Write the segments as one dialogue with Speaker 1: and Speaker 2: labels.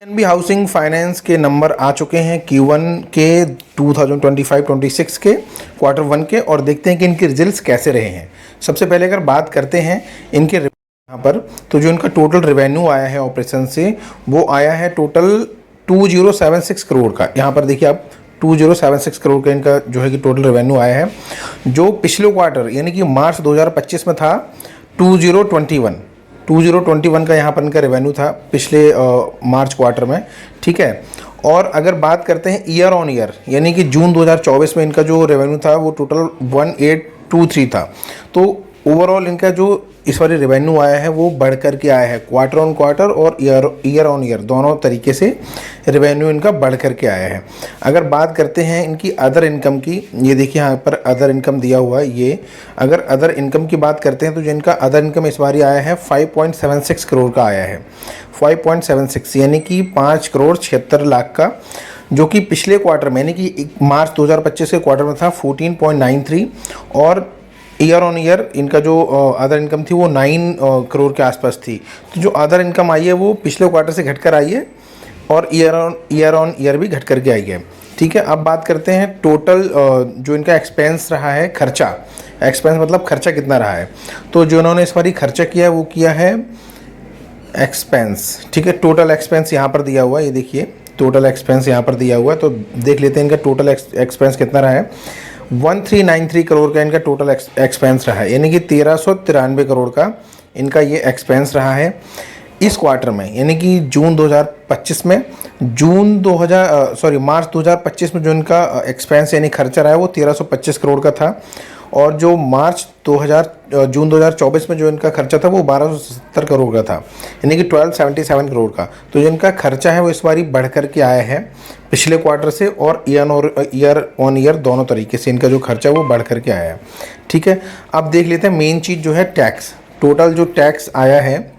Speaker 1: PNB housing finance के number आ चुके हैं Q1 के 2025-26 के क्वार्टर वन के, और देखते हैं कि इनके रिजल्ट्स कैसे रहे हैं। सबसे पहले अगर बात करते हैं इनके यहाँ पर, तो जो इनका टोटल रेवेन्यू आया है ऑपरेशन से, वो आया है टोटल 2076 करोड़ का। यहाँ पर देखिए आप 2076 करोड़ का इनका जो है कि टोटल रेवेन्यू आया है, जो पिछले क्वार्टर यानी कि मार्च 2025 में था 2021 का यहाँ पर इनका रेवेन्यू था पिछले मार्च क्वार्टर में, ठीक है। और अगर बात करते हैं ईयर ऑन ईयर यानी कि जून 2024 में इनका जो रेवेन्यू था वो टोटल 1823 था। तो ओवरऑल इनका जो इस बार रेवेन्यू आया है वो बढ़ कर के आया है, क्वार्टर ऑन क्वार्टर और ईयर ऑन ईयर दोनों तरीके से रेवेन्यू इनका बढ़ कर के आया है। अगर बात करते हैं इनकी अदर इनकम की, ये देखिए यहाँ पर अदर इनकम दिया हुआ है। ये अगर अदर इनकम की बात करते हैं तो जो इनका अदर इनकम इस बार आया है 5.76 करोड़ का आया है, 5.76 यानी कि 5,76,00,000 का, जो कि पिछले क्वार्टर में यानी कि मार्च 2025 के क्वार्टर में था 14.93, और ईयर ऑन ईयर इनका जो अदर इनकम थी वो 9 करोड़ के आसपास थी। तो जो अदर इनकम आई है वो पिछले क्वार्टर से घटकर आई है और ईयर ऑन ईयर भी घट कर के आई है, ठीक है। अब बात करते हैं टोटल जो इनका एक्सपेंस रहा है, खर्चा, एक्सपेंस मतलब खर्चा कितना रहा है। तो जो इन्होंने इस बार खर्चा किया है वो किया है एक्सपेंस, ठीक है। टोटल एक्सपेंस यहाँ पर दिया हुआ है, ये देखिए टोटल एक्सपेंस यहाँ पर दिया हुआ है। तो देख लेते हैं इनका टोटल एक्सपेंस कितना रहा है। 1393 करोड़ का इनका टोटल एक्सपेंस रहा है, यानी कि 1393 करोड़ का इनका ये एक्सपेंस रहा है इस क्वार्टर में, यानी कि जून 2025 में, मार्च 2025 में जो इनका एक्सपेंस यानी खर्चा रहा है वो 1325 करोड़ का था, और जो जून 2024 में जो इनका खर्चा था वो 1270 करोड़ का था, यानी कि 1277 करोड़ का। तो जो इनका खर्चा है वो इस बार बढ़ कर के आया है पिछले क्वार्टर से, और ईयर ऑन ईयर दोनों तरीके से इनका जो खर्चा है वो बढ़ कर के आया है, ठीक है। अब देख लेते हैं मेन चीज़ जो है टैक्स। टोटल जो टैक्स आया है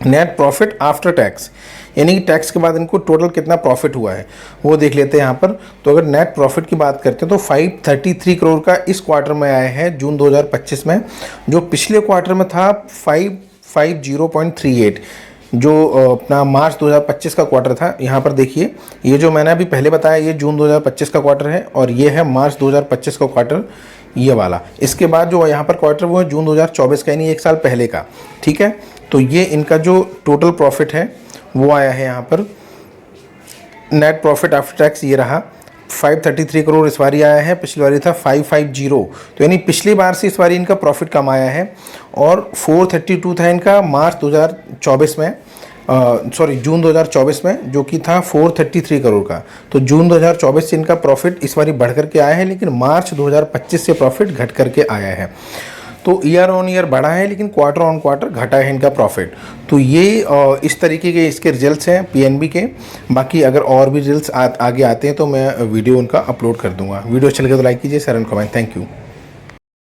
Speaker 1: नेट प्रॉफिट आफ्टर टैक्स, यानी कि टैक्स के बाद इनको टोटल कितना प्रॉफिट हुआ है वो देख लेते हैं यहाँ पर। तो अगर नेट प्रॉफिट की बात करते हैं तो 533 करोड़ का इस क्वार्टर में आया है जून 2025 में, जो पिछले क्वार्टर में था 550.38, जो अपना मार्च 2025 का क्वार्टर था। यहाँ पर देखिए ये जो मैंने अभी पहले बताया ये जून 2025 का क्वार्टर है, और ये है मार्च 2025 का क्वार्टर, ये वाला। इसके बाद जो यहाँ पर क्वार्टर वो है जून 2024 का, यानी एक साल पहले का, ठीक है। तो ये इनका जो टोटल प्रॉफिट है वो आया है यहाँ पर, नेट प्रॉफिट आफ्टर टैक्स ये रहा 533 करोड़ इस बारी आया है, पिछली बारी था 550। तो यानी पिछली बार से इस बारी इनका प्रॉफिट कम आया है, और 432 था इनका मार्च 2024 में, जून 2024 में, जो कि था 433 करोड़ का। तो जून 2024 से इनका प्रॉफिट इस बारी बढ़ करके आया है, लेकिन मार्च 2025 से प्रॉफिट घट करके आया है। तो ईयर ऑन ईयर बढ़ा है लेकिन क्वार्टर ऑन क्वार्टर घटा है इनका प्रॉफिट। तो ये इस तरीके के इसके रिजल्ट्स हैं पीएनबी के। बाकी अगर और भी रिजल्ट्स आगे आते हैं तो मैं वीडियो उनका अपलोड कर दूंगा। वीडियो अच्छा लगे तो लाइक कीजिए, share and comment. Thank you.